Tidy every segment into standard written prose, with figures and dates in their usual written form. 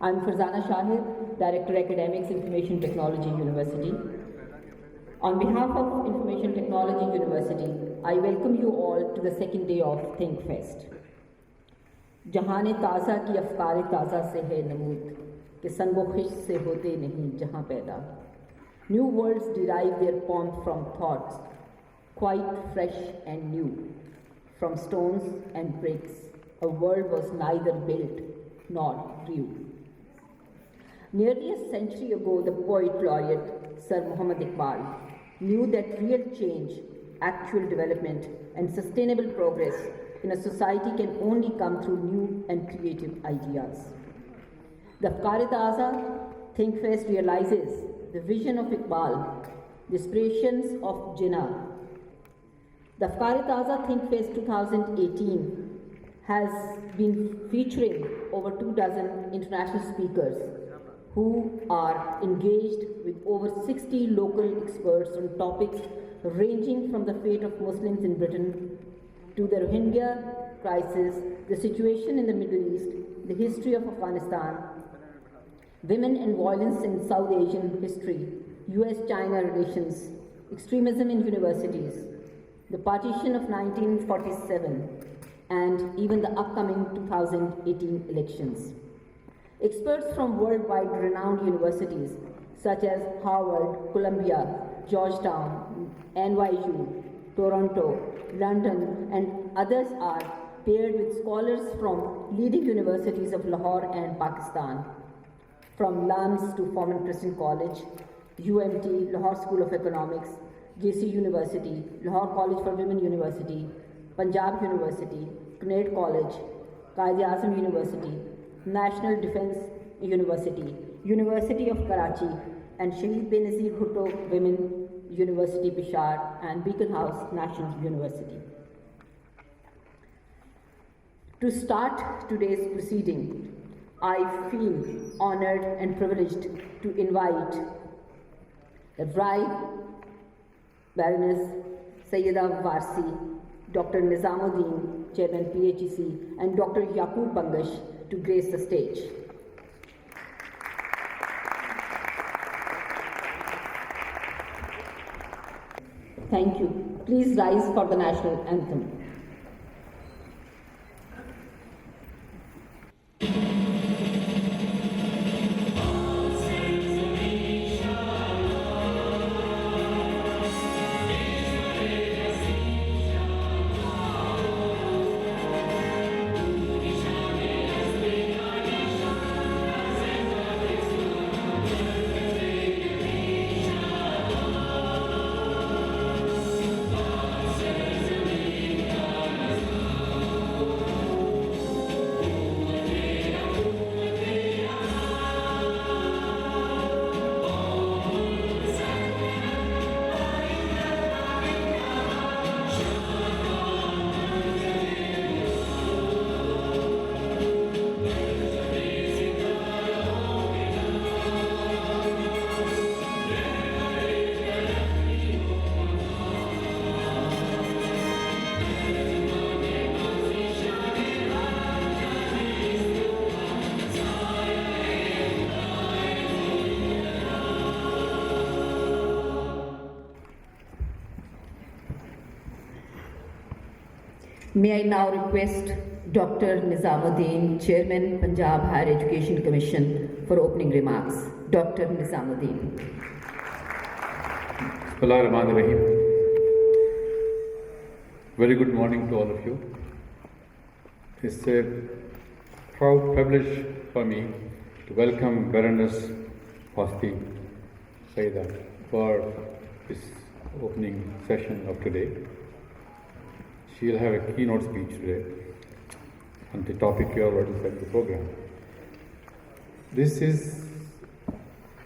I'm Farzana Shahid, Director Academics, Information Technology University. On behalf of Information Technology University, I welcome you all to the second day of Think Fest. जहाने ताज़ा की अफ़कार ताज़ा से है नमूद कि संगो खिश से होते नहीं जहाँ पैदा. New worlds derive their pomp from thoughts, quite fresh and new. From stones and bricks, a world was neither built nor grew. Nearly a century ago, the poet laureate Sir Muhammad Iqbal knew that real change, actual development, and sustainable progress in a society can only come through new and creative ideas. The Afkar-e-Taza Think Fest realizes the vision of Iqbal, the aspirations of Jinnah. The Afkar-e-Taza Think Fest 2018 has been featuring over 24 international speakers who are engaged with over 60 local experts on topics ranging from the fate of Muslims in Britain to the Rohingya crisis, the situation in the Middle East, the history of Afghanistan, women and violence in South Asian history, US-China relations, extremism in universities, the partition of 1947, and even the upcoming 2018 elections. Experts from worldwide renowned universities such as Harvard, Columbia, Georgetown, NYU, Toronto, London, and others are paired with scholars from leading universities of Lahore and Pakistan, from LUMS to Forman Christian College, UMT, Lahore School of Economics, JC University, Lahore College for Women University, Punjab University, Kennett College, Quaid-e-Azam University, National Defence University, University of Karachi, and Shaheed Benazir Bhutto Women University Peshawar, and Beacon House National University. To start today's proceeding, I feel honored and privileged to invite the bride, Baroness Sayeeda Warsi, Dr. Nizamuddin, Chairman PHEC, and Dr. Yaqub Bangash to grace the stage. Thank you. Please rise for the national anthem. May I now request Dr. Nizamuddin, Chairman, Punjab Higher Education Commission, for opening remarks. Dr. Nizamuddin. Bismillahirrahmanirrahim. Very good morning to all of you. It's a proud privilege for me to welcome Baroness Warsi Sayeeda for this opening session of today. She will have a keynote speech today on the topic you already said in the program.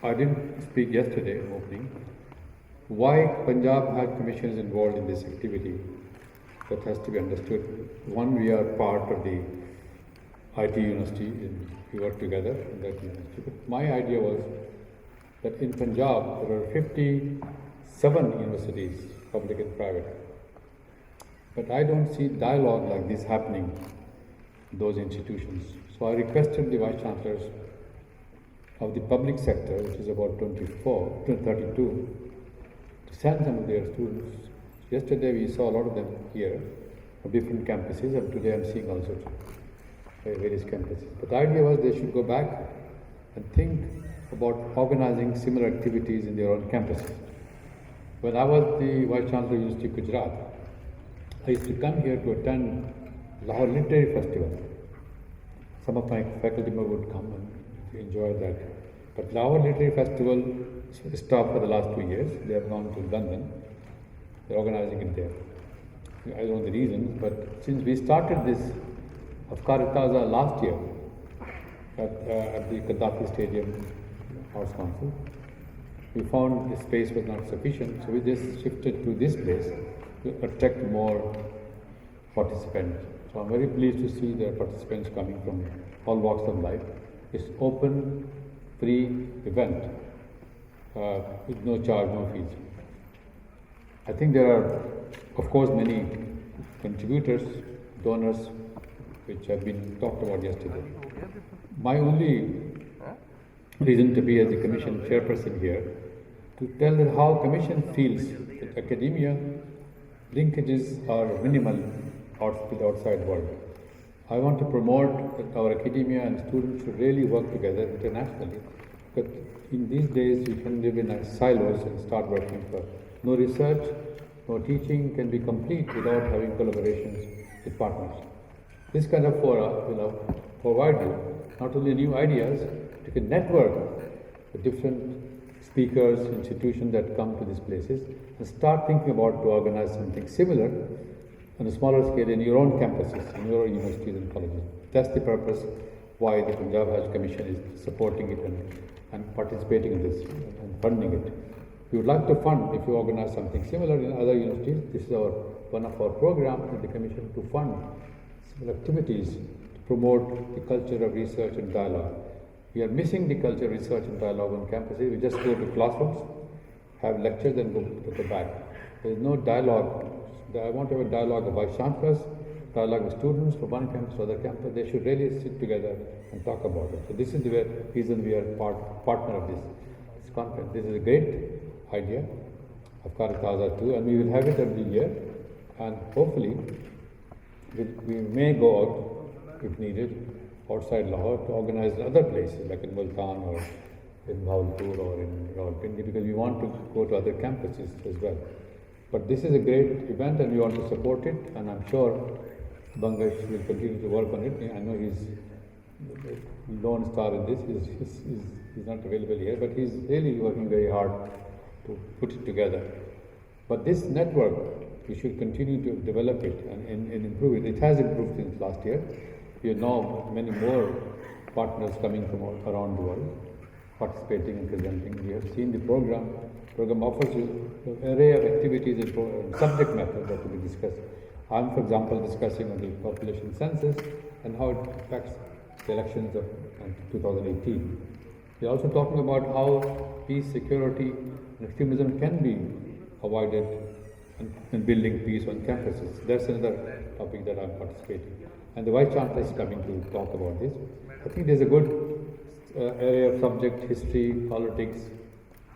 I didn't speak yesterday opening. Why Punjab Higher Commission is involved in this activity, that has to be understood. One, we are part of the IT university, and we work together in that university. But my idea was that in Punjab there are 57 universities, public and private. But I don't see dialogue like this happening in those institutions. So I requested the Vice Chancellors of the public sector, which is about 24 to 32, to send some of their students. Yesterday we saw a lot of them here from different campuses, and today I'm seeing also various campuses. But the idea was they should go back and think about organizing similar activities in their own campuses. When I was the Vice Chancellor of University of Gujarat, I used to come here to attend Lahore Literary Festival. Some of my faculty members would come and enjoy that. But Lahore Literary Festival stopped for the last 2 years. They have gone to London. They're organizing it there. I don't know the reasons, but since we started this Afkar-e-Taza last year at the Gaddafi Stadium Arts Council, we found the space was not sufficient, so we just shifted to this place to attract more participants. So I'm very pleased to see there are participants coming from all walks of life. It's open, free event with no charge, no fees. I think there are, of course, many contributors, donors, which have been talked about yesterday. My only reason to be as the Commission chairperson here, to tell that how Commission feels that academia linkages are minimal with the outside world. I want to promote that our academia and students should really work together internationally. But in these days, you can live in silos and start working for no research, no teaching can be complete without having collaborations with partners. This kind of fora will provide you not only new ideas, you can network with different speakers, institutions that come to these places, and start thinking about to organize something similar on a smaller scale in your own campuses, in your universities and colleges. That's the purpose why the Punjab Hajj Commission is supporting it and participating in this and funding it. If you would like to fund, if you organize something similar in other universities, this is one of our programs in the Commission to fund similar activities to promote the culture of research and dialogue. We are missing the culture of research and dialogue on campuses. We just go to classrooms, have lectures and go back. There is no dialogue. I want to have a dialogue of vice chancellors, dialogue with students from one campus to other campus. They should really sit together and talk about it. So this is the reason we are partner of this conference. This is a great idea of Afkar-e-Taza too, and we will have it every year. And hopefully, we may go out, if needed, outside Lahore to organize in other places like in Multan or in Bhaulpur or in Rawalpindi, because we want to go to other campuses as well. But this is a great event and we want to support it, and I'm sure Bangash will continue to work on it. I know he's the lone star in this. He's not available here, but he's really working very hard to put it together. But this network, we should continue to develop it and improve it. It has improved since last year. We have now many more partners coming from all around the world, participating and presenting. We have seen the program. The program offers an array of activities and subject matter that will be discussed. I'm, for example, discussing on the population census and how it affects the elections of 2018. We're also talking about how peace, security, and extremism can be avoided and building peace on campuses. That's another topic that I'm participating. And the Vice Chancellor is coming to talk about this. I think there's a good area of subject, history, politics,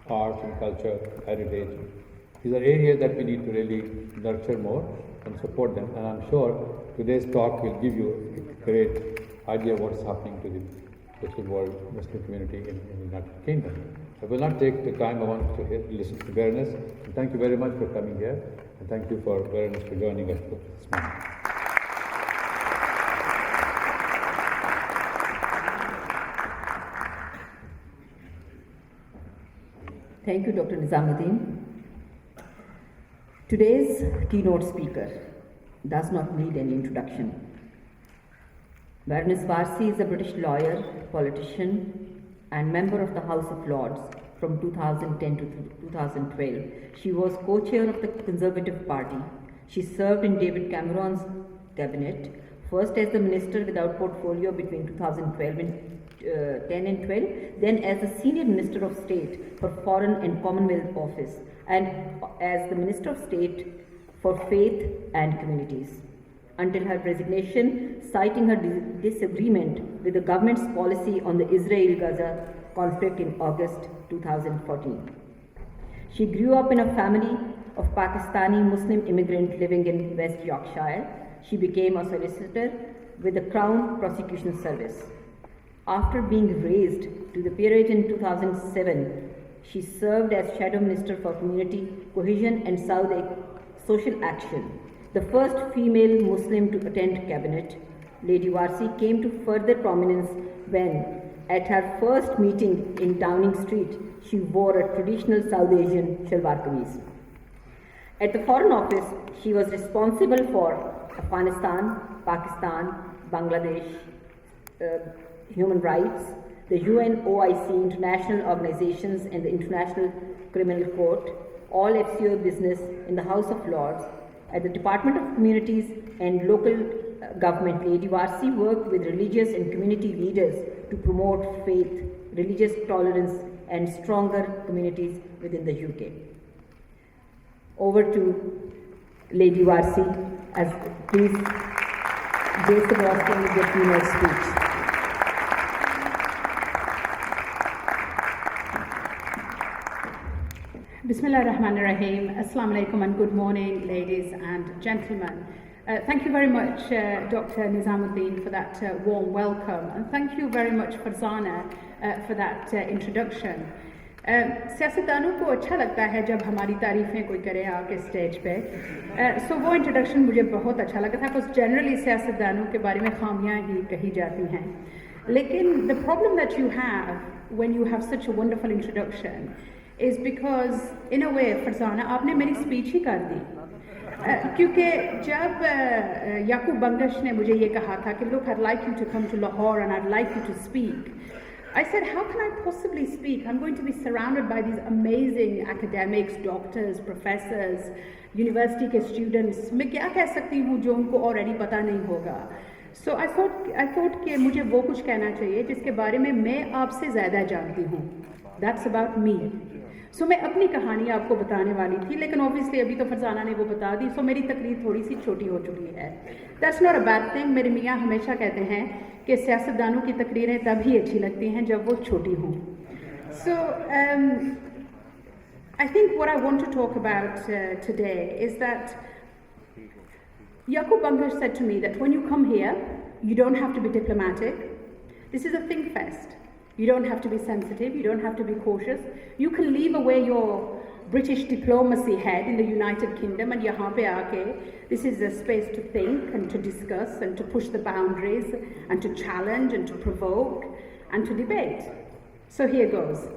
arts and culture, heritage. These are areas that we need to really nurture more and support them. And I'm sure today's talk will give you a great idea of what's happening to the Muslim world, Muslim community in the United Kingdom. I will not take the time I want to listen to Baroness. And thank you very much for coming here. And thank you for Baroness for joining us this morning. Thank you, Dr. Nizamuddin. Today's keynote speaker does not need any introduction. Baroness Warsi is a British lawyer, politician, and member of the House of Lords from 2010 to 2012. She was co-chair of the Conservative Party. She served in David Cameron's cabinet, first as the Minister without portfolio between 2012 and 10 and 12, then as the Senior Minister of State for Foreign and Commonwealth Office, and as the Minister of State for Faith and Communities, until her resignation, citing her disagreement with the government's policy on the Israel-Gaza conflict in August 2014. She grew up in a family of Pakistani Muslim immigrants living in West Yorkshire. She became a solicitor with the Crown Prosecution Service. After being raised to the peerage in 2007, she served as Shadow Minister for Community Cohesion and Social Action, the first female Muslim to attend cabinet. Lady Warsi came to further prominence when, at her first meeting in Downing Street, she wore a traditional South Asian shalwar kameez. At the Foreign Office, she was responsible for Afghanistan, Pakistan, Bangladesh, human rights, the UN, OIC, international organizations, and the International Criminal Court, all FCO business in the House of Lords. At the Department of Communities and Local Government, Lady Warsi worked with religious and community leaders to promote faith, religious tolerance, and stronger communities within the UK. Over to Lady Warsi, as please grace the rostrum with your keynote speech. Bismillah ar-Rahman ar-Rahim. Assalamu alaikum and good morning, ladies and gentlemen. Thank you very much, Dr. Nizamuddin, for that warm welcome, and thank you very much, Farzana, for that introduction. सियासतदानों को अच्छा लगता है जब हमारी तारीफ़ें कोई करे आके stage पे, सो वो इंट्रोडक्शन मुझे बहुत अच्छा लगा था, बिकॉज जनरली सियासतदानों के बारे में खामियां ही कही जाती हैं, लेकिन the problem that you have when you have such a wonderful introduction is because in a way, Farzana, आपने मेरी स्पीच ही कर दी, क्योंकि जब याकूब बंगश ने मुझे ये कहा था कि look, I'd like you to come to Lahore and I'd like you to speak, I said, how can I possibly speak? I'm going to be surrounded by these amazing academics, doctors, professors, university के students. मैं क्या कह सकती हूँ जो उनको already पता नहीं होगा? So I thought कि मुझे वो कुछ कहना चाहिए जिसके बारे में मैं आपसे ज़्यादा जानती हूँ. That's about me. So मैं अपनी कहानी आपको बताने वाली थी, लेकिन obviously अभी तो फरजाना ने वो बता दी, so मेरी तकरीर थोड़ी सी छोटी हो चुकी है. That's not a bad thing. मेरे मियाँ हमेशा कहते हैं कि सियासतदानों की तकरीरें तभी अच्छी लगती हैं जब वो छोटी हों. So I think what I want to talk about today is that Yaqub Bangash said to me that when you come here, you don't have to be diplomatic. This is a think fest. You don't have to be sensitive, you don't have to be cautious. You can leave away your British diplomacy head in the United Kingdom and yahan pe aake, this is a space to think and to discuss and to push the boundaries and to challenge and to provoke and to debate. So here goes.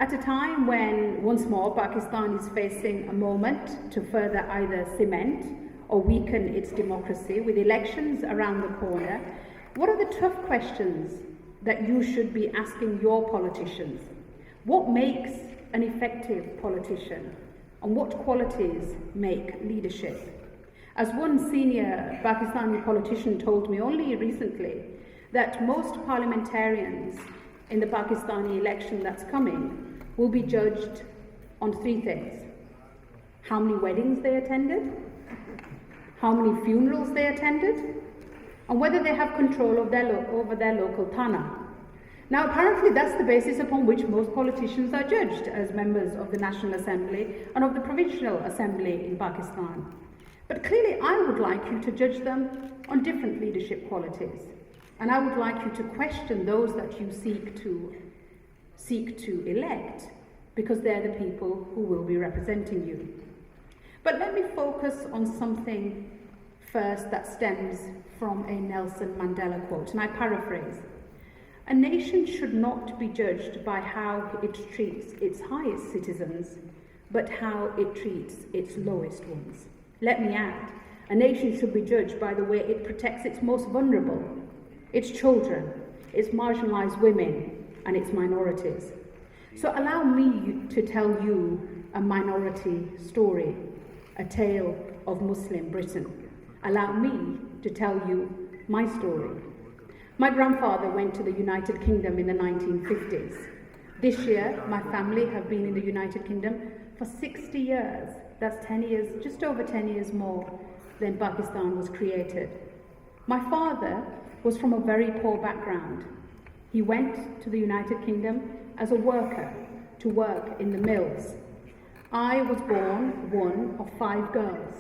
At a time when once more Pakistan is facing a moment to further either cement or weaken its democracy with elections around the corner, what are the tough questions that you should be asking your politicians? What makes an effective politician, and what qualities make leadership? As one senior Pakistani politician told me only recently, that most parliamentarians in the Pakistani election that's coming will be judged on three things: how many weddings they attended, how many funerals they attended, and whether they have control of over their local thana. Now, apparently that's the basis upon which most politicians are judged as members of the National Assembly and of the Provincial Assembly in Pakistan. But clearly I would like you to judge them on different leadership qualities. And I would like you to question those that you seek to elect, because they're the people who will be representing you. But let me focus on something first that stems from a Nelson Mandela quote, and I paraphrase. A nation should not be judged by how it treats its highest citizens, but how it treats its lowest ones. Let me add, a nation should be judged by the way it protects its most vulnerable, its children, its marginalised women, and its minorities. So allow me to tell you a minority story, a tale of Muslim Britain. Allow me to tell you my story. My grandfather went to the United Kingdom in the 1950s. This year, my family have been in the United Kingdom for 60 years. That's 10 years, just over 10 years more than Pakistan was created. My father was from a very poor background. He went to the United Kingdom as a worker to work in the mills. I was born one of 5 girls.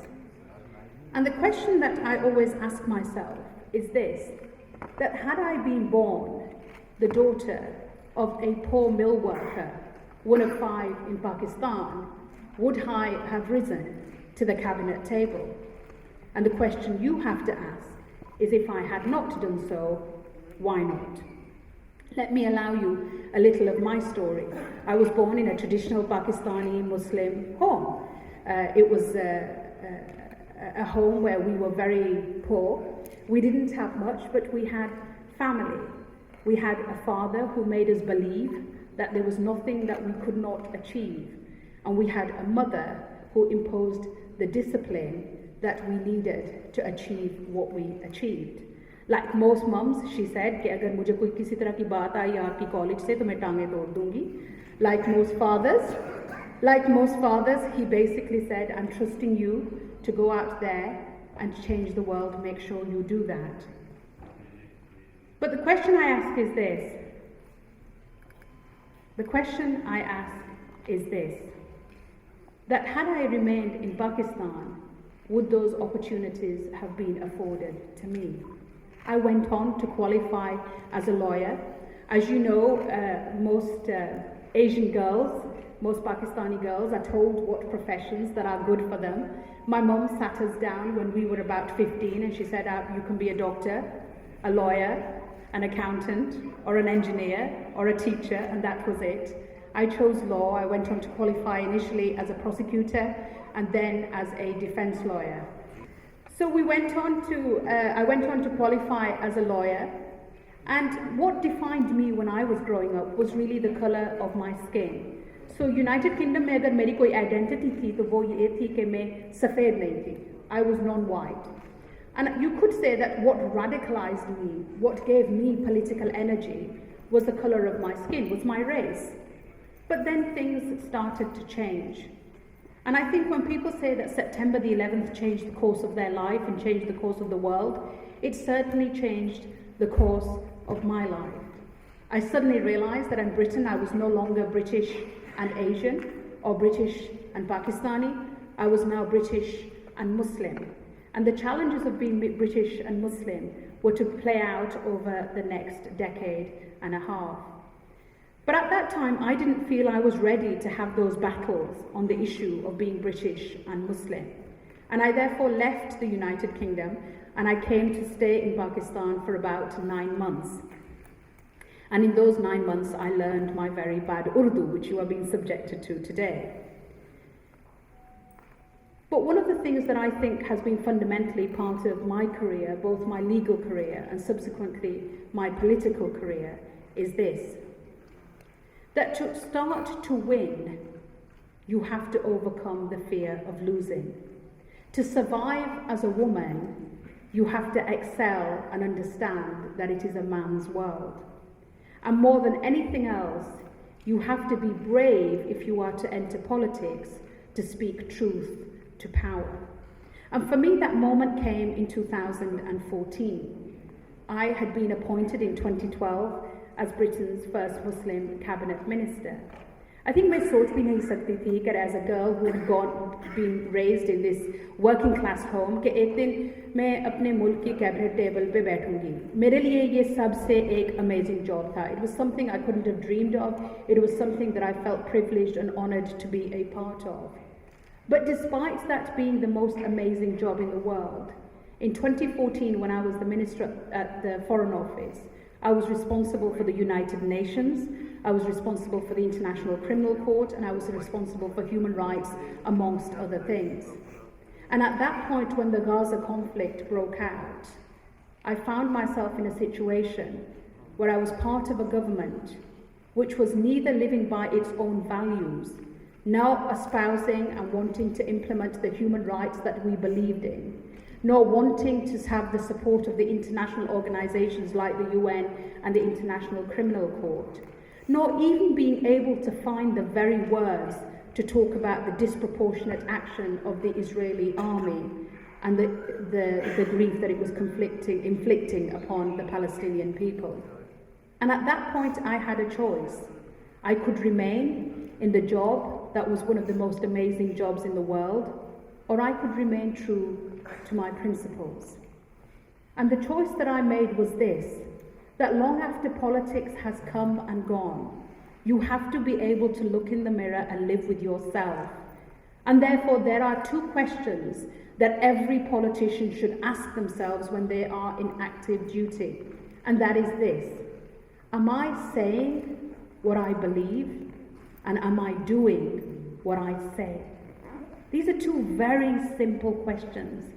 And the question that I always ask myself is this, that had I been born the daughter of a poor mill worker, one of 5 in Pakistan, would I have risen to the cabinet table? And the question you have to ask is, if I had not done so, why not? Let me allow you a little of my story. I was born in a traditional Pakistani Muslim home. It was a home where we were very poor. We didn't have much, but we had family. We had a father who made us believe that there was nothing that we could not achieve. And we had a mother who imposed the discipline that we needed to achieve what we achieved. Like most mums, she said कि अगर मुझे कोई किसी तरह की बात आई आपकी college से तो मैं टांगे तोड़ दूंगी. Like most fathers, he basically said, I'm trusting you to go out there and change the world, make sure you do that. But the question I ask is this. That had I remained in Pakistan, would those opportunities have been afforded to me? I went on to qualify as a lawyer. As you know, most Asian girls, most Pakistani girls are told what professions that are good for them. My mum sat us down when we were about 15 and she said, you can be a doctor, a lawyer, an accountant, or an engineer, or a teacher, and that was it. I chose law. I went on to qualify initially as a prosecutor and then as a defense lawyer. So I went on to qualify as a lawyer, and what defined me when I was growing up was really the color of my skin. So United Kingdom में अगर मेरी कोई identity थी तो वो ये थी कि मैं सफ़ेद नहीं थी. I was non-white. And you could say that what radicalized me, what gave me political energy, was the color of my skin, was my race. But then things started to change. And I think when people say that September the 11th changed the course of their life and changed the course of the world, it certainly changed the course of my life. I suddenly realized that in Britain I was no longer British and Asian or British and Pakistani. I was now British and Muslim. And the challenges of being British and Muslim were to play out over the next decade and a half. But at that time, I didn't feel I was ready to have those battles on the issue of being British and Muslim. And I therefore left the United Kingdom and I came to stay in Pakistan for about 9 months. And in those 9 months, I learned my very bad Urdu, which you are being subjected to today. But one of the things that I think has been fundamentally part of my career, both my legal career and subsequently my political career, is this. That to start to win, you have to overcome the fear of losing. To survive as a woman, you have to excel and understand that it is a man's world. And more than anything else, you have to be brave if you are to enter politics, to speak truth to power. And for me, that moment came in 2014. I had been appointed in 2012 as Britain's first Muslim cabinet minister. I think मैं सोच भी नहीं सकती थी कि as a girl who had been raised in this working class home कि एक दिन मैं अपने मुल्क की cabinet table पे बैठूंगी. मेरे लिए ये सबसे एक amazing job था. It was something I couldn't have dreamed of. It was something that I felt privileged and honoured to be a part of. But despite that being the most amazing job in the world, in 2014 when I was the minister at the Foreign Office, I was responsible for the United Nations, I was responsible for the International Criminal Court, and I was responsible for human rights, amongst other things. And at that point, when the Gaza conflict broke out, I found myself in a situation where I was part of a government which was neither living by its own values, nor espousing and wanting to implement the human rights that we believed in, nor wanting to have the support of the international organizations like the UN and the International Criminal Court, nor even being able to find the very words to talk about the disproportionate action of the Israeli army and the grief that it was inflicting upon the Palestinian people. And at that point, I had a choice. I could remain in the job that was one of the most amazing jobs in the world, or I could remain true to my principles. And the choice that I made was this, that long after politics has come and gone, you have to be able to look in the mirror and live with yourself. And therefore, there are two questions that every politician should ask themselves when they are in active duty. And that is this: am I saying what I believe? And am I doing what I say? These are two very simple questions.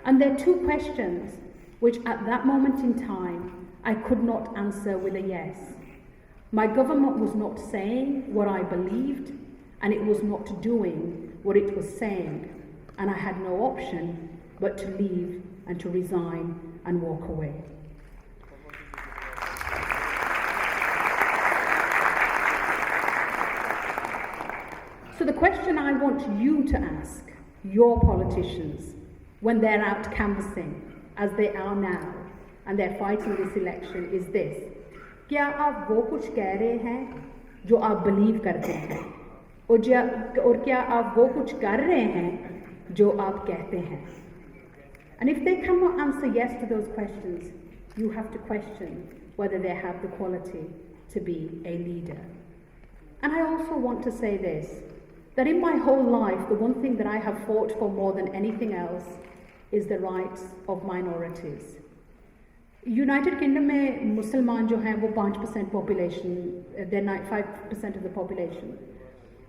And they're two questions which at that moment in time, I could not answer with a yes. My government was not saying what I believed, and it was not doing what it was saying. And I had no option but to leave and to resign and walk away. So the question I want you to ask your politicians when they're out canvassing, as they are now, and they're fighting this election, is this: क्या आप वो कुछ कह रहे हैं जो आप believe करते हैं, और क्या आप वो कुछ कर रहे हैं जो आप कहते हैं? And if they cannot answer yes to those questions, you have to question whether they have the quality to be a leader. And I also want to say this, that in my whole life, the one thing that I have fought for more than anything else is the rights of minorities. United Kingdom में मुसलमान जो हैं वो 5% population, they're 5% of the population.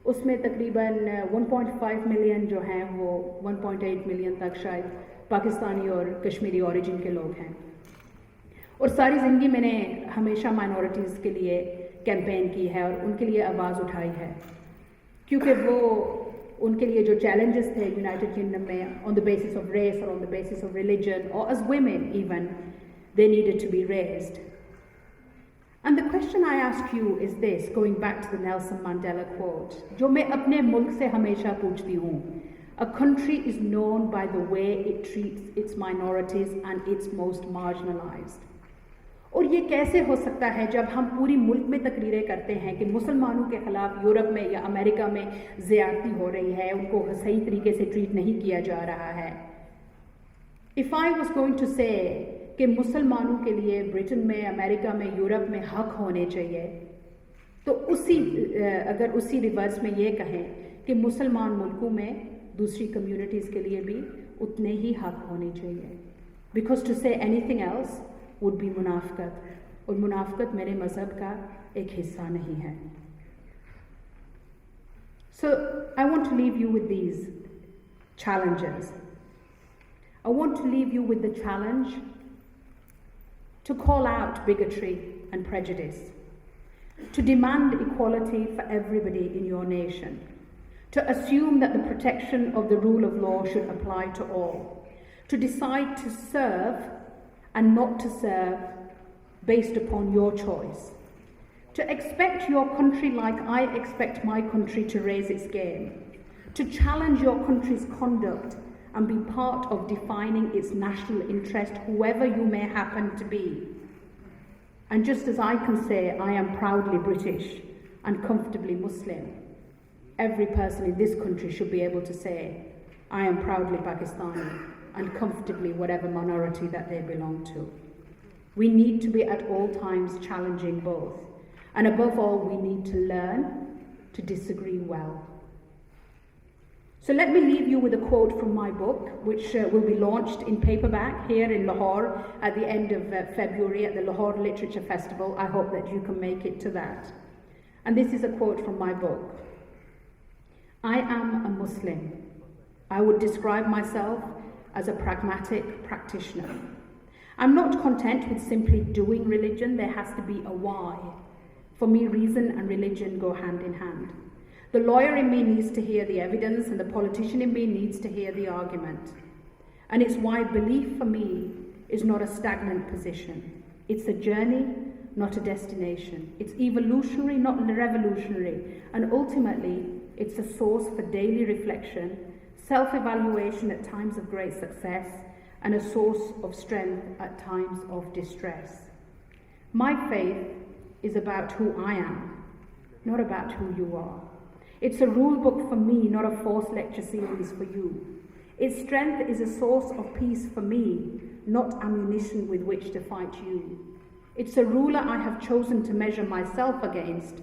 उसमें तकरीबन 1.5 million जो हैं वो 1.8 million तक शायद पाकिस्तानी और कश्मीरी origin के लोग हैं. और सारी ज़िंदगी मैंने हमेशा minorities के लिए campaign की है और उनके लिए आवाज़ उठाई है, क्योंकि वो उनके लिए जो challenges थे United Kingdom में on the basis of race or on the basis of religion or as women even, they needed to be raised. And the question I ask you is this, going back to the Nelson Mandela quote, जो मैं अपने मुल्क से हमेशा पूछती हूँ, a country is known by the way it treats its minorities and its most marginalized. और ये कैसे हो सकता है जब हम पूरी मुल्क में तकरीरें करते हैं कि मुसलमानों के खिलाफ यूरोप में या अमेरिका में ज़्यादती हो रही है, उनको सही तरीके से ट्रीट नहीं किया जा रहा है. If I was going to say कि मुसलमानों के लिए ब्रिटेन में, अमेरिका में, यूरोप में हक होने चाहिए, तो अगर उसी रिवर्स में ये कहें कि मुसलमान मुल्कों में दूसरी कम्युनिटीज़ के लिए भी उतने ही हक होने चाहिए. Because to say anything else would be मुनाफ़क़त, और मुनाफ़क़त मेरे मज़हब का एक हिस्सा नहीं है. So I want to leave you with these challenges. I want to leave you with the challenge to call out bigotry and prejudice, to demand equality for everybody in your nation, to assume that the protection of the rule of law should apply to all, to decide to serve and not to serve based upon your choice, to expect your country like I expect my country to raise its game, to challenge your country's conduct and be part of defining its national interest, whoever you may happen to be. And just as I can say I am proudly British and comfortably Muslim, every person in this country should be able to say, I am proudly Pakistani and comfortably whatever minority that they belong to. We need to be at all times challenging both. And above all, we need to learn to disagree well. So let me leave you with a quote from my book, which will be launched in paperback here in Lahore at the end of February at the Lahore Literature Festival. I hope that you can make it to that. And this is a quote from my book. I am a Muslim. I would describe myself as a pragmatic practitioner. I'm not content with simply doing religion. There has to be a why. For me, reason and religion go hand in hand. The lawyer in me needs to hear the evidence, and the politician in me needs to hear the argument. And it's why belief for me is not a stagnant position. It's a journey, not a destination. It's evolutionary, not revolutionary. And ultimately, it's a source for daily reflection, self-evaluation at times of great success, and a source of strength at times of distress. My faith is about who I am, not about who you are. It's a rule book for me, not a forced lecture series for you. Its strength is a source of peace for me, not ammunition with which to fight you. It's a ruler I have chosen to measure myself against,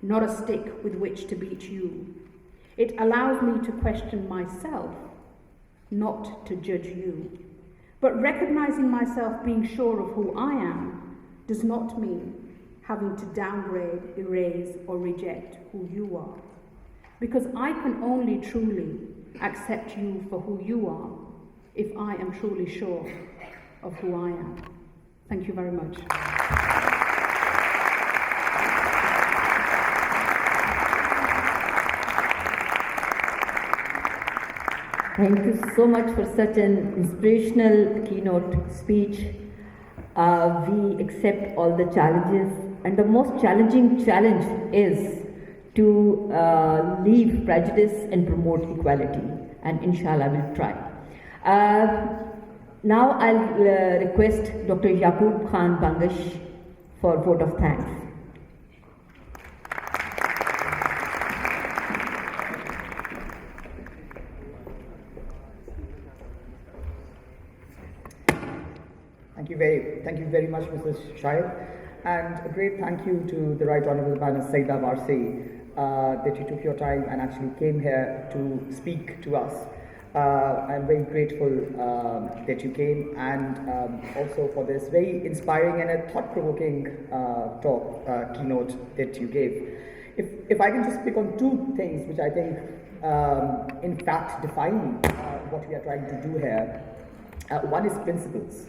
not a stick with which to beat you. It allows me to question myself, not to judge you. But recognizing myself being sure of who I am does not mean having to downgrade, erase, or reject who you are. Because I can only truly accept you for who you are if I am truly sure of who I am. Thank you very much. Thank you so much for such an inspirational keynote speech. We accept all the challenges, and the most challenging challenge is to leave prejudice and promote equality, and inshallah we'll try. Now I'll request Dr. Yaqub Khan Bangash for vote of thanks. Thank you very much, Mrs. Shahid, and a great thank you to the Right Honourable Baroness Sayeeda Warsi that you took your time and actually came here to speak to us. I'm very grateful that you came, and also for this very inspiring and a thought-provoking keynote that you gave. If I can just pick on two things which I think in fact define what we are trying to do here. One is principles.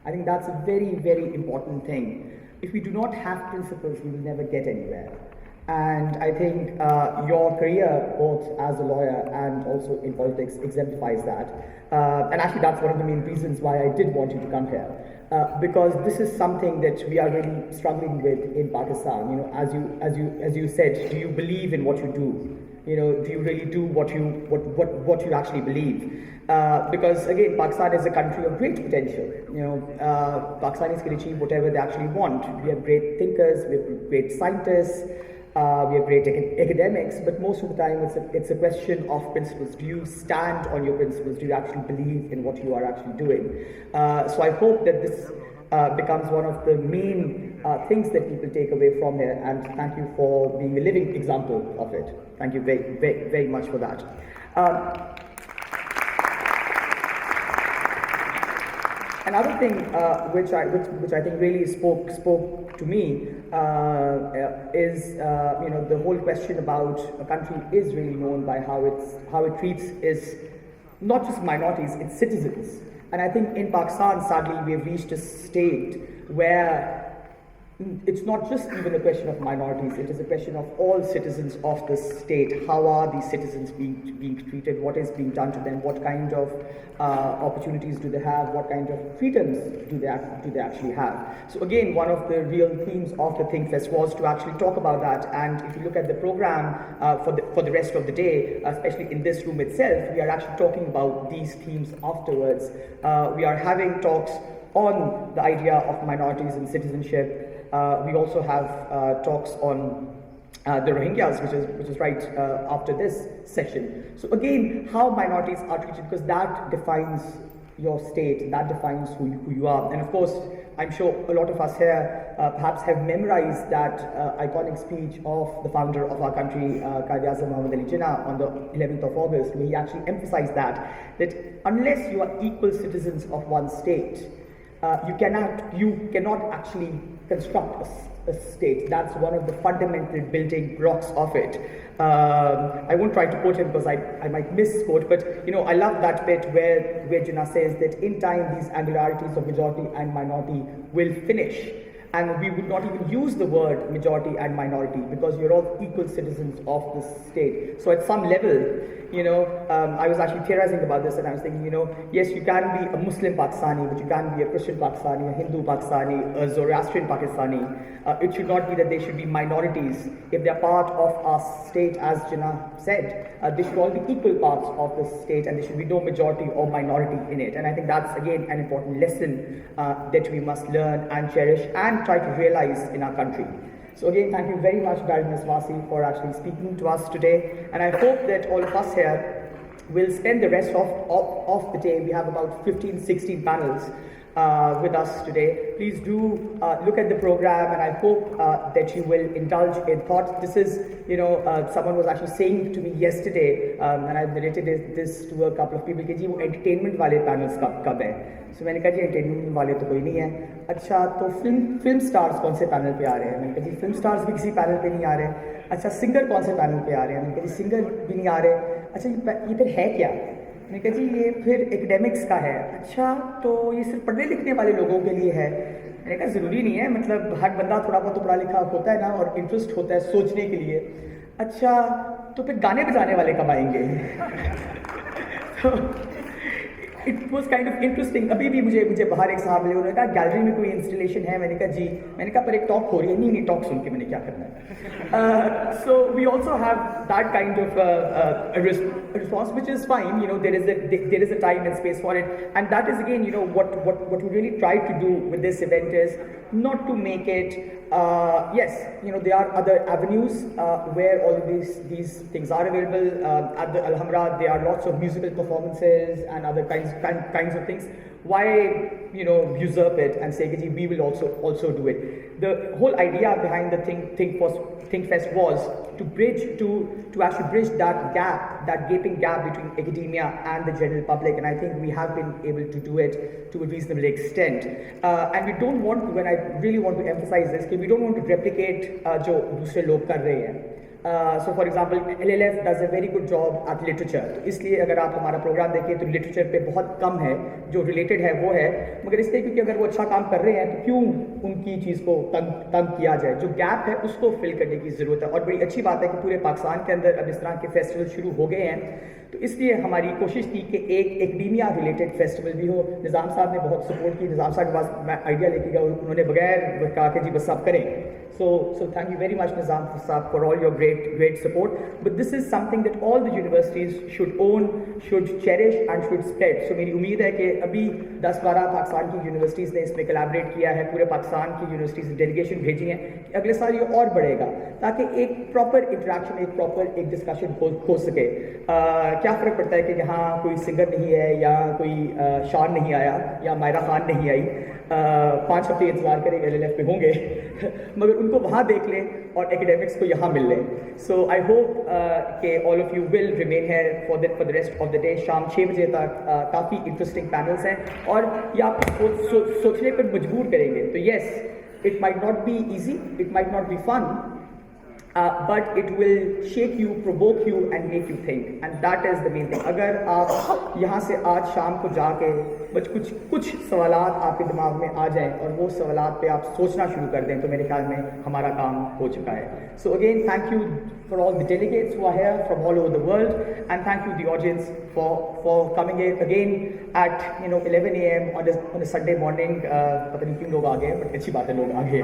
I think that's a very, very important thing. If we do not have principles, we will never get anywhere. And I think your career, both as a lawyer and also in politics, exemplifies that. And actually, that's one of the main reasons why I did want you to come here, because this is something that we are really struggling with in Pakistan. You know, as you said, do you believe in what you do? You know, do you really do what you actually believe? Because again, Pakistan is a country of great potential. You know, Pakistanis can achieve whatever they actually want. We have great thinkers, we have great scientists, we have great academics, but most of the time it's a question of principles. Do you stand on your principles? Do you actually believe in what you are actually doing? So I hope that this becomes one of the main things that people take away from here, and thank you for being a living example of it. Thank you very, very, very much for that. Another thing which I think really spoke to me is you know, the whole question about a country is really known by how it treats its not just minorities, its citizens. And I think in Pakistan, sadly, we have reached a state where it's not just even a question of minorities, it is a question of all citizens of the state. How are these citizens being treated? What is being done to them? What kind of opportunities do they have? What kind of freedoms do they actually have? So again, one of the real themes of the Think Fest was to actually talk about that. And if you look at the program for the rest of the day, especially in this room itself, we are actually talking about these themes afterwards. We are having talks on the idea of minorities and citizenship. We also have talks on the Rohingyas, which is right after this session. So again, how minorities are treated, because that defines your state, that defines who you are. And of course, I'm sure a lot of us here perhaps have memorized that iconic speech of the founder of our country, Quaid-e-Azam Muhammad Ali Jinnah, on the 11th of August, where he actually emphasized that unless you are equal citizens of one state, you cannot actually construct a state. That's one of the fundamental building blocks of it. I won't try to quote him because I might misquote, but you know, I love that bit where Jinnah says that in time these angularities of majority and minority will finish. And we would not even use the word majority and minority because you're all equal citizens of the state. So at some level, you know, I was actually theorizing about this, and I was thinking, you know, yes, you can be a Muslim Pakistani, but you can be a Christian Pakistani, a Hindu Pakistani, a Zoroastrian Pakistani. It should not be that they should be minorities. If they're part of our state, as Jinnah said, they should all be equal parts of the state, and there should be no majority or minority in it. And I think that's, again, an important lesson that we must learn and cherish and try to realize in our country. So again, thank you very much, Baroness Warsi, for actually speaking to us today. And I hope that all of us here will spend the rest of the day. We have about 15, 16 panels with us today. Please do look at the program, and I hope that you will indulge in thought. This is, someone was actually saying to me yesterday, and I've related this to a couple of people, कि जी वो entertainment वाले panels कब है? So मैंने कहा जी entertainment वाले तो कोई नहीं है. अच्छा तो film stars कौन से panel पे आ रहे हैं? मैंने कहा जी film stars भी किसी panel पे नहीं आ रहे. अच्छा singer कौन से panel पे आ रहे हैं? मैंने कहा जी singer भी नहीं आ रहे. अच्छा ये फिर है क्या? मैंने कहा जी ये फिर एकेडमिक्स का है. अच्छा तो ये सिर्फ पढ़ने लिखने वाले लोगों के लिए है. मैंने कहा ज़रूरी नहीं है, मतलब हर बंदा थोड़ा बहुत तो पढ़ा लिखा होता है ना, और इंटरेस्ट होता है सोचने के लिए. अच्छा तो फिर गाने बजाने वाले कब आएंगे? तो it was kind of interesting. अभी भी मुझे बाहर एक साहब मिले, उन्होंने कहा गैलरी में कोई इंस्टॉलेशन है? मैंने कहा जी. मैंने कहा पर एक टॉक हो रही है. नहीं टॉक सुन के मैंने क्या करना है. So we also have that kind of response, which is fine. There is a time and space for it, and that is again, what we really try to do with this event is not to make it. Yes, there are other avenues where all of these things are available. At the Alhambra, there are lots of musical performances and other kinds of things. Why usurp it and say we will also do it? The whole idea behind the Think Fest was to actually bridge that gaping gap between academia and the general public, and I think we have been able to do it to a reasonable extent. And we don't want to, and I really want to emphasize this, we don't want to replicate जो दूसरे लोग कर रहे हैं. So for example, LLF does a very good job at literature. तो इसलिए अगर आप हमारा प्रोग्राम देखें तो लिटरेचर पे बहुत कम है जो रिलेटेड है वो है, मगर इसलिए क्योंकि अगर वो अच्छा काम कर रहे हैं तो क्यों उनकी चीज़ को तंग किया जाए. जो गैप है उसको फिल करने की ज़रूरत है, और बड़ी अच्छी बात है कि पूरे पाकिस्तान के अंदर अब इस तरह के फेस्टिवल शुरू हो गए हैं. तो इसलिए हमारी कोशिश थी कि एक एकेडमिया रिलेटेड फेस्टिवल भी हो. निज़ाम साहब ने बहुत सपोर्ट की. निज़ाम साहब के पास मैं आइडिया लेके गया, उन्होंने बगैर कहा कि जी बस आप करें. So thank you very much, Nizam Saab, for all your great support. But this is something that all the universities should own, should cherish and should spread. So मेरी उम्मीद है कि अभी 10-12 पाकिस्तान की यूनिवर्सिटीज़ ने इसमें कोलैबोरेट किया है, पूरे पाकिस्तान की यूनिवर्सिटीज़ ने डेलीगेशन भेजी हैं कि अगले साल ये और बढ़ेगा, ताकि एक प्रॉपर इंटरेक्शन, एक डिस्कशन हो सके. क्या फ़र्क पड़ता है कि यहाँ कोई सिंगर नहीं है, या कोई शान नहीं आया, या मायरा खान नहीं आई. 5 हफ्ते इंतज़ार करें, LLF पे होंगे मगर उनको वहाँ देख लें और एकेडमिक्स को यहाँ मिल लें. सो आई होप कि all of you will remain here for the rest of the day. शाम 6 बजे तक काफ़ी इंटरेस्टिंग पैनल्स हैं, और ये आपको सोचने पर मजबूर करेंगे. तो yes, it might not be easy, it might not be fun, but it will shake you, provoke you and make you think, and that is the main thing. अगर आप यहाँ से आज शाम को जाके बस कुछ सवालात आपके दिमाग में आ जाएं और वो सवालात पे आप सोचना शुरू कर दें, तो मेरे ख्याल में हमारा काम हो चुका है. So again, thank you for all the delegates who are here from all over the world, and thank you the audience for coming here again at 11 a.m. on a Sunday morning. पता नहीं क्यों लोग आ गए, but अच्छी बात है लोग आ गए.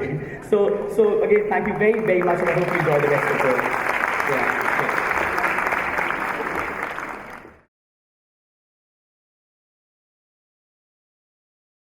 So again, thank you very much, and I hope you enjoy the rest of the. Yeah.